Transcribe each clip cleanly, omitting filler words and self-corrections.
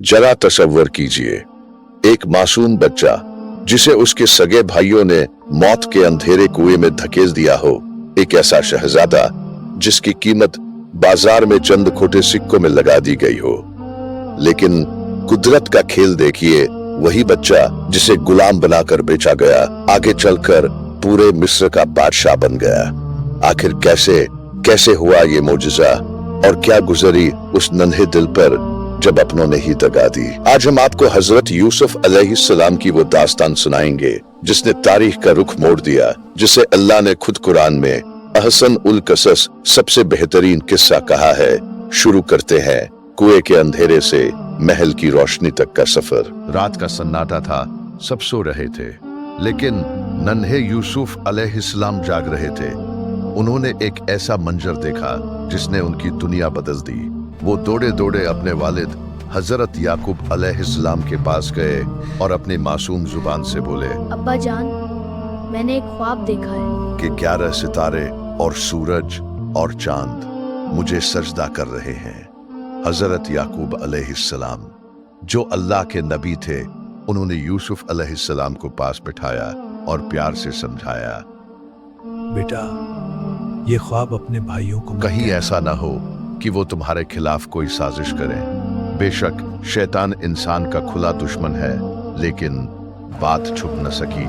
जरा तसव्वुर कीजिए, एक मासूम बच्चा जिसे उसके सगे भाइयों ने मौत के अंधेरे कुएं में धकेल दिया हो, एक ऐसा शहजादा जिसकी कीमत बाजार में चंद खोटे सिक्कों में लगा दी गई हो। लेकिन कुदरत का खेल देखिए, वही बच्चा जिसे गुलाम बनाकर बेचा गया आगे चलकर पूरे मिस्र का बादशाह बन गया। आखिर कैसे हुआ ये मोजिजा और क्या गुजरी उस नन्हे दिल पर जब अपनों ने ही दगा दी। आज हम आपको हजरत यूसुफ अलैहिस्सलाम की वो दास्तान सुनाएंगे जिसने तारीख का रुख मोड़ दिया, जिसे अल्लाह ने खुद कुरान में अहसन उल कसस सबसे बेहतरीन किस्सा कहा है। शुरू करते हैं कुएं के अंधेरे से महल की रोशनी तक का सफर। रात का सन्नाटा था, सब सो रहे थे, लेकिन नन्हे यूसुफ अलैहिस्सलाम जाग रहे थे। उन्होंने एक ऐसा मंजर देखा जिसने उनकी दुनिया बदल दी। वो दौड़े दौड़े अपने वालिद हजरत याकूब अलैहिस्सलाम के पास गए और अपनी मासूम जुबान से बोले, अब्बा जान, मैंने एक ख्वाब देखा है कि 11 सितारे और सूरज और चांद मुझे सजदा कर रहे हैं। हजरत याकूब अलैहिस्सलाम जो अल्लाह के नबी थे, उन्होंने यूसुफ अलैहिस्सलाम को पास बिठाया और प्यार से समझाया, बेटा, ये ख्वाब अपने भाइयों को कहीं ऐसा ना हो कि वो तुम्हारे खिलाफ कोई साजिश करें। बेशक शैतान इंसान का खुला दुश्मन है, लेकिन बात छुप न सकी।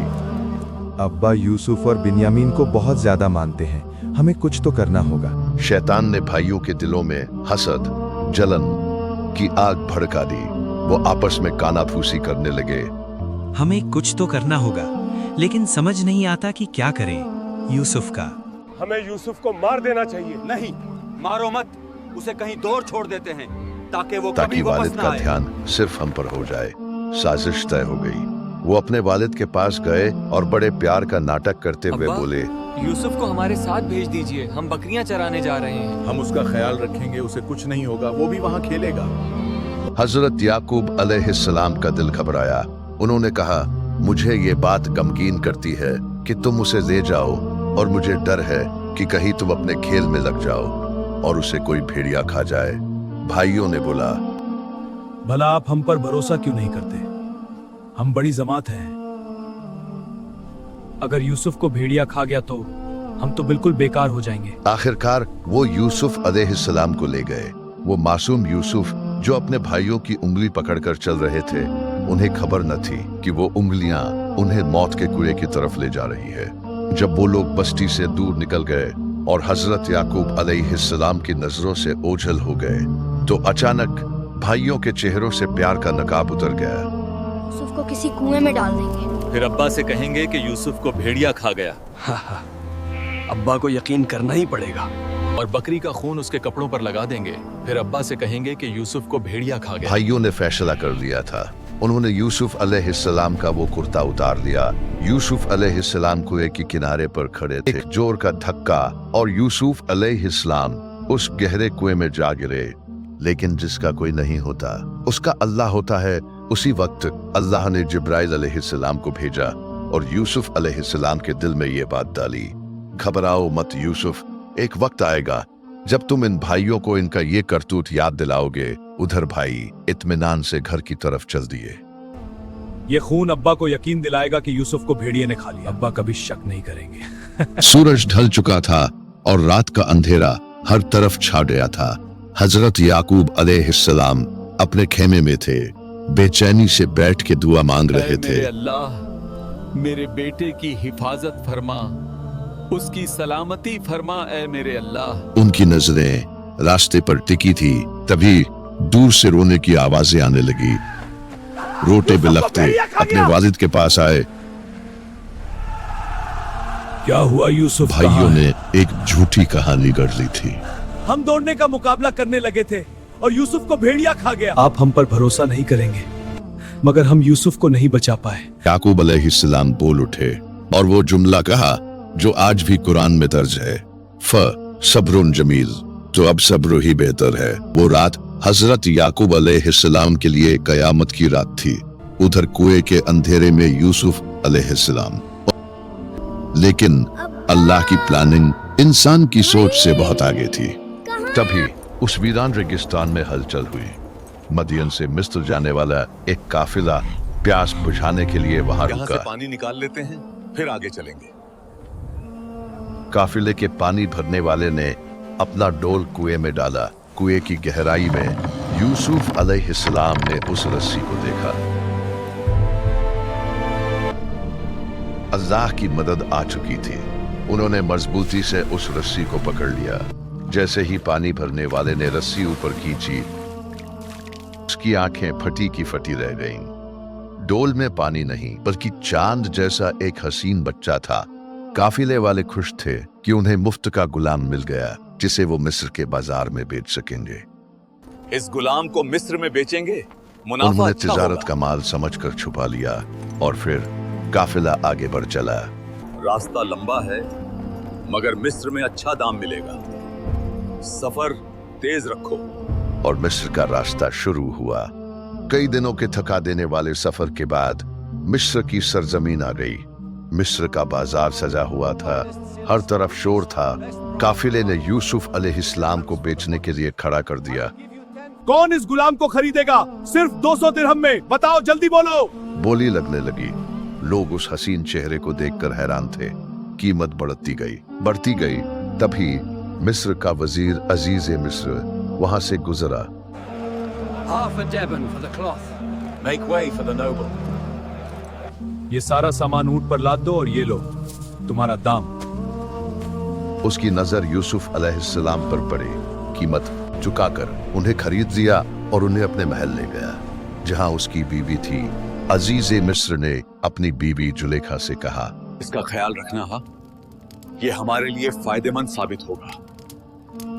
अब्बा यूसुफ और बिन्यामीन को बहुत ज्यादा मानते हैं, हमें कुछ तो करना होगा। शैतान ने भाइयों के दिलों में हसद, जलन की आग भड़का दी। वो आपस में कानाफूसी करने लगे। हमें कुछ तो करना होगा, लेकिन समझ नहीं आता कि क्या करें। यूसुफ का हमें यूसुफ को मार देना चाहिए। नहीं, मारो मत, उसे कहीं दूर छोड़ देते हैं ताकि वालिद का ध्यान सिर्फ हम पर हो जाए। साजिश तय हो गई। वो अपने वालिद के पास गए और बड़े प्यार का नाटक करते हुए बोले, यूसुफ को हमारे साथ भेज दीजिए, हम बकरियां चराने जा रहे हैं। हम उसका ख्याल रखेंगे, उसे कुछ नहीं होगा, वो भी वहाँ खेलेगा। हजरत याकूब अलैहिस्सलाम का दिल घबराया। उन्होंने कहा, मुझे ये बात गमगीन करती है कि तुम उसे ले जाओ और मुझे डर है कि कहीं तुम अपने खेल में लग जाओ और उसे कोई भेड़िया खा जाए। भाइयों ने बोला, भला आप हम पर भरोसा क्यों नहीं करते? हम बड़ी जमात हैं। अगर यूसुफ को भेड़िया खा गया तो हम तो बिल्कुल बेकार हो जाएंगे। आखिरकार वो यूसुफ अलैहिस्सलाम को ले गए। वो मासूम यूसुफ जो अपने भाइयों की उंगली पकड़कर चल रहे थे, उन्हें खबर न थी कि वो उंगलियां उन्हें मौत के कुएं की तरफ ले जा रही है। जब वो लोग बस्ती से दूर निकल गए और हजरत याकूब अलैहिस्सलाम की नजरों से ओझल हो गए, तो अचानक भाइयों के चेहरों से प्यार का नकाब उतर गया। यूसुफ को किसी कुएं में डाल देंगे। फिर अब्बा से कहेंगे कि यूसुफ को भेड़िया खा गया। अब्बा को यकीन करना ही पड़ेगा। और बकरी का खून उसके कपड़ों पर लगा देंगे। फिर अब्बा से कहेंगे कि यूसुफ को भेड़िया खा गया। भाइयों ने फैसला कर लिया था। उन्होंने यूसुफ अलैहिस्सलाम का वो कुर्ता उतार लिया। यूसुफ अलैहिस्सलाम कुएं के किनारे पर खड़े थे। एक जोर का धक्का और यूसुफ अलैहिस्सलाम उस गहरे कुएं में जा गिरे। लेकिन जिसका कोई नहीं होता, उसका अल्लाह होता है। उसी वक्त अल्लाह ने जिब्राइल अलैहिस्सलाम को भेजा और यूसुफ अलैहिस्सलाम के दिल में ये बात डाली, घबराओ मत यूसुफ, एक वक्त आएगा जब तुम इन भाइयों को इनका ये करतूत याद दिलाओगे। उधर भाई इत्मीनान से घर की तरफ चल दिए। ये खून अब्बा को यकीन दिलाएगा कि यूसुफ को भेड़िए ने खा लिया। अब्बा कभी शक नहीं करेंगे। सूरज ढल चुका था और रात का अंधेरा हर तरफ छा गया था। हजरत याकूब अलैहिस्सलाम अपने खेमे में थे, बेचैनी से बैठ के दुआ मांग रहे थे। मेरे अल्लाह, मेरे बेटे की हिफाजत फरमा, उसकी सलामती फरमा, ऐ मेरे अल्लाह। उनकी नजरें रास्ते पर टिकी थी, तभी दूर से रोने की आवाजें आने लगी। रोते बिलखते अपने वालिद के पास आए। क्या हुआ यूसुफ? भाइयों ने एक झूठी कहानी गढ़ ली थी। हम दौड़ने का मुकाबला करने लगे थे और यूसुफ को भेड़िया खा गया। आप हम पर भरोसा नहीं करेंगे, मगर हम यूसुफ को नहीं बचा पाए। याकूब अलैहिस्सलाम बोल उठे और वो जुमला कहा जो आज भी कुरान में दर्ज है, सब्रुन जमील, तो अब सब्र ही बेहतर है। वो रात हजरत याकूब अलैहिस्सलाम के लिए कयामत की रात थी। उधर कुएं के अंधेरे में यूसुफ अलैहिस्सलाम। लेकिन अल्लाह की प्लानिंग इंसान की सोच से बहुत आगे थी। तभी उस वीरान रेगिस्तान में हलचल हुई। मदियन से मिस्र जाने वाला एक काफिला प्यास बुझाने के लिए वहां यहाँ से रुका। पानी निकाल लेते हैं, फिर आगे चलेंगे। काफिले के पानी भरने वाले ने अपना डोल कुएं में डाला। कुएं की गहराई में यूसुफ अलैहिस्सलाम ने उस रस्सी को देखा। अल्लाह की मदद आ चुकी थी। उन्होंने मजबूती से उस रस्सी को पकड़ लिया। जैसे ही पानी भरने वाले ने रस्सी ऊपर खींची, उसकी आंखें फटी की फटी रह गईं। डोल में पानी नहीं बल्कि चांद जैसा एक हसीन बच्चा था। काफिले वाले खुश थे कि उन्हें मुफ्त का गुलाम मिल गया जिसे वो मिस्र के बाजार में बेच सकेंगे। इस गुलाम को मिस्र में बेचेंगे, मुनाफा उन्होंने अच्छा तिजारत होगा। का माल समझकर छुपा लिया और फिर काफिला आगे बढ़ चला। रास्ता लंबा है, मगर मिस्र में अच्छा दाम मिलेगा। सफर तेज रखो। और मिस्र का रास्ता शुरू हुआ। कई दिनों के थका देने वाले सफर के बाद मिस्र की सरजमीन आ गई। मिस्र का बाजार सजा हुआ था, हर तरफ शोर था। काफिले ने यूसुफ अलैहिस्सलाम को बेचने के लिए खड़ा कर दिया। कौन इस गुलाम को खरीदेगा? सिर्फ 200 दिरहम में, बताओ जल्दी बोलो। बोली लगने लगी। लोग उस हसीन चेहरे को देखकर हैरान थे। कीमत बढ़ती गई। तभी मिस्र का वजीर अजीज मिस्र वहां से गुजरा। ये सारा सामान ऊंट पर लाद दो और ये लो तुम्हारा दाम। उसकी नजर यूसुफ अलैहिस्सलाम पर पड़ी। कीमत चुकाकर उन्हें खरीद लिया और उन्हें अपने महल ले गया जहां उसकी बीवी थी। अजीज मिस्र ने अपनी बीवी जुलेखा से कहा, इसका ख्याल रखना। हा, ये हमारे लिए फायदेमंद साबित होगा।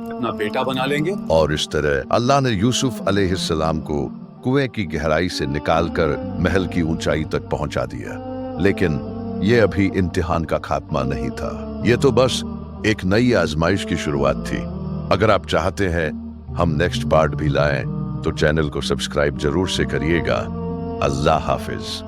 अपना बेटा बना लेंगे। और इस तरह अल्लाह ने यूसुफ अलैहिस्सलाम को कुएं की गहराई से निकालकर महल की ऊंचाई तक पहुंचा दिया। लेकिन यह अभी इम्तिहान का खात्मा नहीं था। यह तो बस एक नई आजमाइश की शुरुआत थी। अगर आप चाहते हैं हम नेक्स्ट पार्ट भी लाएं तो चैनल को सब्सक्राइब जरूर से करिएगा। अल्लाह हाफिज।